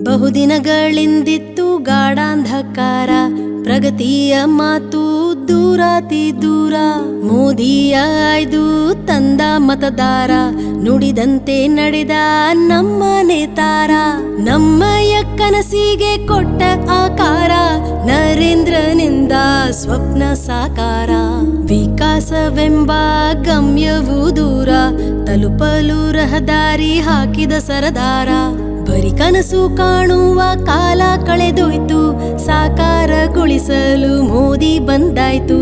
ಬಹುದಿನಗಳಿಂದಿತ್ತು ಗಾಢಾಂಧಕಾರ, ಪ್ರಗತಿಯ ಮಾತು ದೂರಾತಿ ದೂರ. ಮೋದಿಯ ಆಯ್ದು ತಂದ ಮತದಾರ, ನುಡಿದಂತೆ ನಡೆದ ನಮ್ಮ ನೇತಾರ. ನಮ್ಮಯ ಕನಸಿಗೆ ಕೊಟ್ಟ ಆಕಾರ, ನರೇಂದ್ರನಿಂದ ಸ್ವಪ್ನ ಸಾಕಾರ. ವಿಕಾಸವೆಂಬ ಗಮ್ಯವು ದೂರ, ತಲುಪಲು ರಹದಾರಿ ಹಾಕಿದ ಸರದಾರ. ಬರಿ ಕನಸು ಕಾಣುವ ಕಾಲ ಕಳೆದೋಯ್ತು, ಸಾಕಾರಗೊಳಿಸಲು ಮೋದಿ ಬಂದಾಯ್ತು.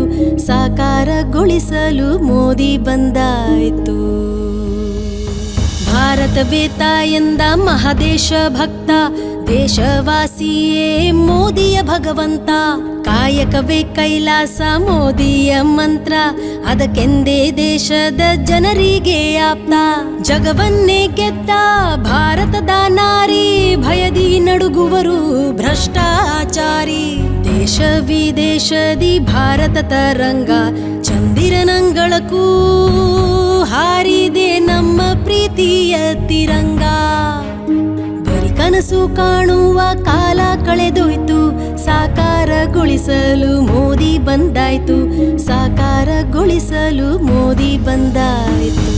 ಸಾಕಾರಗೊಳಿಸಲು ಮೋದಿ ಬಂದಾಯ್ತು. ಭಾರತವೇ ತಾಯೆಂದ ಮಹಾದೇಶ ಭಕ್ತ, ದೇಶವಾಸಿಯೇ ಮೋದಿಯ ಭಗವಂತ. ಕಾಯಕವೇ ಕೈಲಾಸ ಮೋದಿಯ ಮಂತ್ರ, ಅದಕ್ಕೆಂದೇ ದೇಶದ ಜನರಿಗೆ ಆಪ್ತ. ಜಗವನ್ನೇ ಗೆದ್ದ ಭಾರತದ ನಾರಿ, ಭಯದಿ ನಡುಗುವರು ಭ್ರಷ್ಟಾಚಾರಿ. ದೇಶ ವಿದೇಶದಿ ಭಾರತ ತರಂಗ, ಚಂದಿರನಂಗಳಕ್ಕೂ ಹಾರಿದೆ ನಮ್ಮ ಪ್ರೀತಿಯ ತಿರಂಗ. ಬರಿ ಕನಸು ಕಾಣುವ ಕಾಲ ಕಳೆದೋಯ್ತು, ಸಾಕಾರಗೊಳಿಸಲು ಮೋದಿ ಬಂದಾಯ್ತು. ಸಾಕಾರಗೊಳಿಸಲು ಮೋದಿ ಬಂದಾಯ್ತು.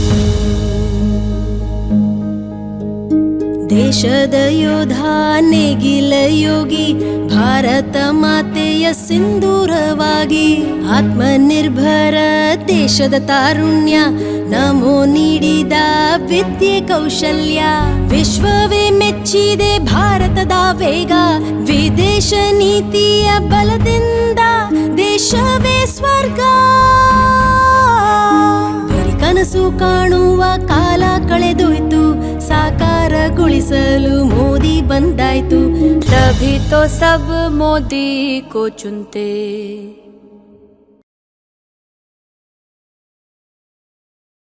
ದೇಶದ ಯೋಧ ನೇಗಿಲ ಯೋಗಿ, ಭಾರತ ಮಾತೆಯ ಸಿಂಧೂರವಾಗಿ. ಆತ್ಮನಿರ್ಭರ ದೇಶದ ತಾರುಣ್ಯ, ನಮೋ ನೀಡಿದ ವಿದ್ಯೆ ಕೌಶಲ್ಯ. ವಿಶ್ವವೇ ಮೆಚ್ಚಿದೆ ಭಾರತದ ವೇಗ, ವಿದೇಶ ನೀತಿಯ ಬಲದಿಂದ ದೇಶವೇ ಸ್ವರ್ಗ. ಬರಿ ಕನಸು ಕಾಣುವ ಕಾಲ ಕಳೆದೋಯ್ತು, ಸಾಕಾರಗೊಳಿಸಲು ಮೋದಿ ಬಂದಾಯ್ತು. तभी तो सब मोदी को चुनते।